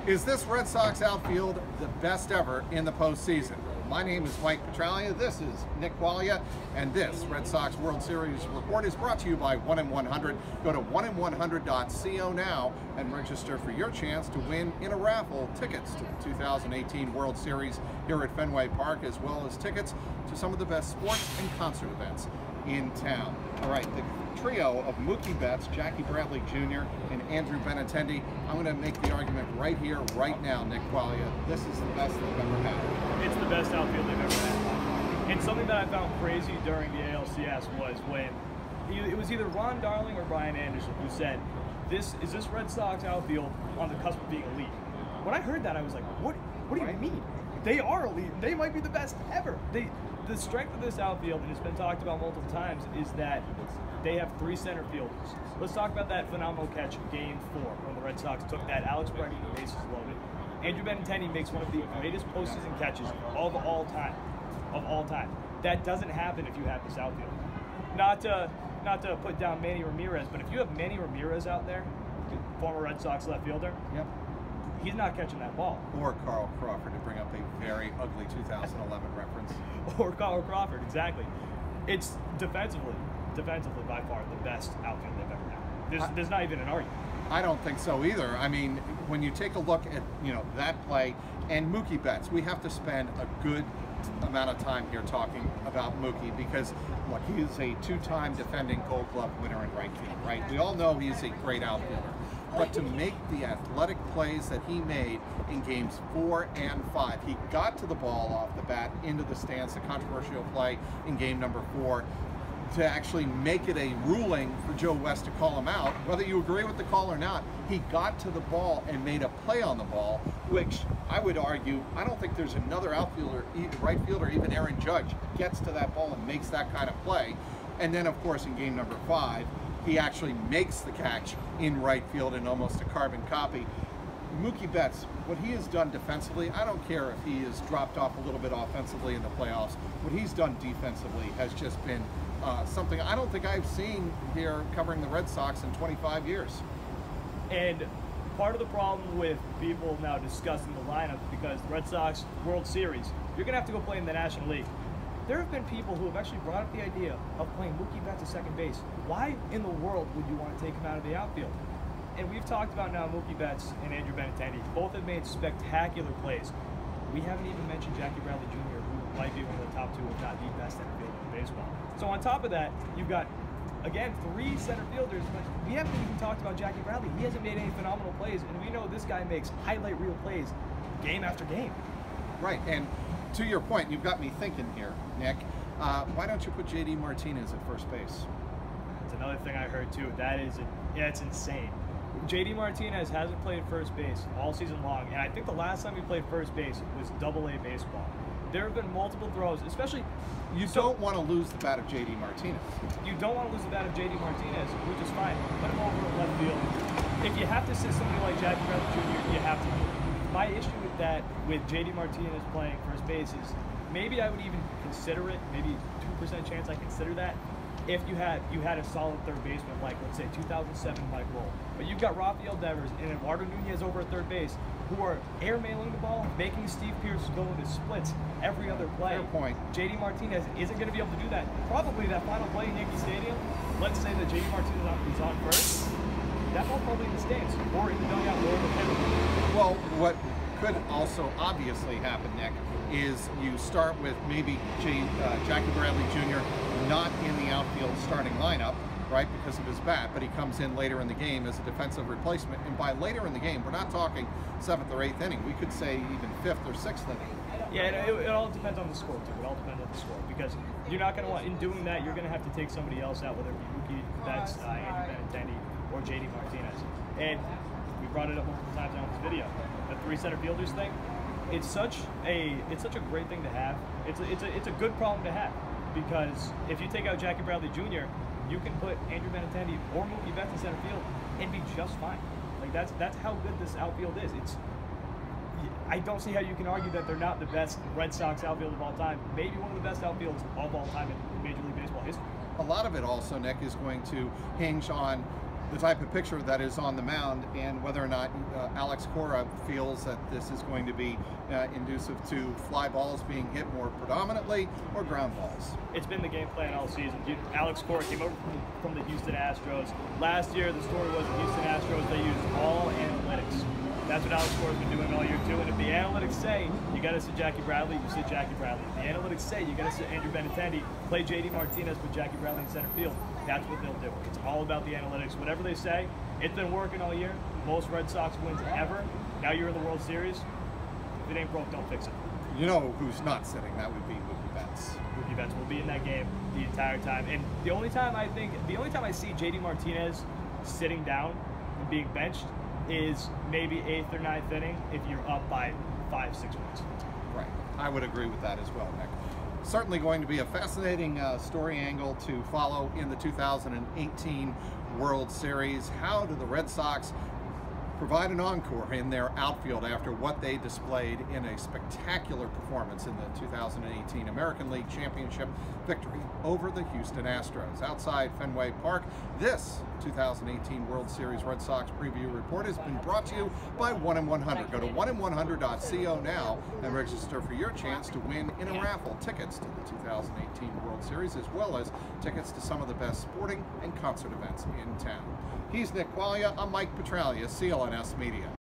Is this Red Sox outfield the best ever in the postseason? My name is Mike Petraglia, this is Nick Quaglia, and this Red Sox World Series report is brought to you by 1in100. Go to 1in100.co now and register for your chance to win in a raffle tickets to the 2018 World Series here at Fenway Park, as well as tickets to some of the best sports and concert events in town. All right, the trio of Mookie Betts, Jackie Bradley Jr., and Andrew Benintendi. I'm going to make the argument right here, right now, Nick Quaglia. This is the best they've ever had. It's the best outfield they've ever had. And something that I found crazy during the ALCS was when it was either Ron Darling or Brian Anderson who said, is this Red Sox outfield on the cusp of being elite? When I heard that, I was like, what do you mean? They are elite. They might be the best ever. The strength of this outfield, and it's been talked about multiple times, is that they have 3 center fielders. Let's talk about that phenomenal catch in Game 4 when the Red Sox took that Alex Bregman bases loaded. Andrew Benintendi makes one of the greatest postseason catches of all time. That doesn't happen if you have this outfield. Not to put down Manny Ramirez, but if you have Manny Ramirez out there, former Red Sox left fielder, yep, he's not catching that ball. Or Carl Crawford, to bring up a very ugly 2011 reference. Or Carl Crawford, exactly. It's defensively by far the best outfield they've ever had. There's not even an argument. I don't think so either. I mean, when you take a look at that play and Mookie Betts, we have to spend a good amount of time here talking about Mookie because look, he is a 2-time defending Gold Glove winner in right field, right? We all know he's a great outfielder. But to make the athletic plays that he made in games 4 and 5, he got to the ball off the bat into the stands, the controversial play in game number 4, to actually make it a ruling for Joe West to call him out. Whether you agree with the call or not, he got to the ball and made a play on the ball, which I would argue, I don't think there's another outfielder, right fielder, even Aaron Judge, gets to that ball and makes that kind of play. And then, of course, in game number 5, he actually makes the catch in right field in almost a carbon copy. Mookie Betts, what he has done defensively, I don't care if he has dropped off a little bit offensively in the playoffs, what he's done defensively has just been something I don't think I've seen here covering the Red Sox in 25 years. And part of the problem with people now discussing the lineup, because the Red Sox World Series, you're going to have to go play in the National League. There have been people who have actually brought up the idea of playing Mookie Betts at second base. Why in the world would you want to take him out of the outfield? And we've talked about now Mookie Betts and Andrew Benintendi. Both have made spectacular plays. We haven't even mentioned Jackie Bradley Jr., who might be one of the top 2, if not the best center fielder in baseball. So on top of that, you've got, again, 3 center fielders, but we haven't even talked about Jackie Bradley. He hasn't made any phenomenal plays, and we know this guy makes highlight reel plays game after game. Right, and to your point, you've got me thinking here, Nick. Why don't you put J.D. Martinez at first base? That's another thing I heard too. It's insane. J.D. Martinez hasn't played first base all season long, and I think the last time he played first base was Double-A baseball. There have been multiple throws, especially... You don't want to lose the bat of J.D. Martinez. You don't want to lose the bat of J.D. Martinez, which is fine. Put him over at left field. If you have to sit somebody like Jackie Bradley Jr., you have to. My issue with that, with J.D. Martinez playing first base, is maybe I would even consider it, maybe 2% chance I consider that, if you had a solid third baseman like, let's say, 2007 Mike Roll. But you've got Rafael Devers and Eduardo Nunez over at third base who are airmailing the ball, making Steve Pearce go into splits every other play. Fair point. J.D. Martinez isn't going to be able to do that. Probably that final play in Yankee Stadium, let's say that J.D. Martinez is on first, that ball probably in the stands or in the dugout or in the pivot. Well, what could also obviously happen, Nick, is you start with maybe Jackie Bradley Jr. not in the outfield starting lineup, right, because of his bat, but he comes in later in the game as a defensive replacement. And by later in the game, we're not talking 7th or 8th inning. We could say even 5th or 6th inning. Yeah, it all depends on the score, too. It all depends on the score, because you're not going to want, in doing that, you're going to have to take somebody else out, whether it be Mookie Betts, Andrew Benintendi, or J.D. Martinez. And we brought it up multiple times on this video. The 3 center fielders thing, it's such a great thing to have. It's a good problem to have, because if you take out Jackie Bradley Jr., you can put Andrew Benintendi or Mookie Betts in center field and be just fine. Like that's how good this outfield is. I don't see how you can argue that they're not the best Red Sox outfield of all time. Maybe one of the best outfields of all time in Major League Baseball history. A lot of it also, Nick, is going to hinge on the type of picture that is on the mound, and whether or not Alex Cora feels that this is going to be inducive to fly balls being hit more predominantly or ground balls. It's been the game plan all season. Alex Cora came over from the Houston Astros. Last year, the story was the Houston Astros, they used all analytics. That's what Alex Cora's been doing all year too. And if the analytics say you got to sit Jackie Bradley, you sit Jackie Bradley. If the analytics say you got to sit Andrew Benintendi, play JD Martinez, put Jackie Bradley in center field. That's what they'll do. It's all about the analytics. Whatever they say, it's been working all year. Most Red Sox wins ever. Now you're in the World Series. If it ain't broke, don't fix it. You know who's not sitting? That would be Mookie Betts. Mookie Betts will be in that game the entire time. And the only time I see JD Martinez sitting down and being benched is maybe 8th or 9th inning if you're up by 5-6 runs. Right. I would agree with that as well, Nick. Certainly going to be a fascinating story angle to follow in the 2018 World Series. How do the Red Sox provide an encore in their outfield after what they displayed in a spectacular performance in the 2018 American League Championship victory over the Houston Astros outside Fenway Park? This 2018 World Series Red Sox preview report has been brought to you by 1-in-100. Go to 1in100.co now and register for your chance to win in a raffle tickets to the 2018 World Series, as well as tickets to some of the best sporting and concert events in town. He's Nick Quaglia. I'm Mike Petraglia, CLNS Media.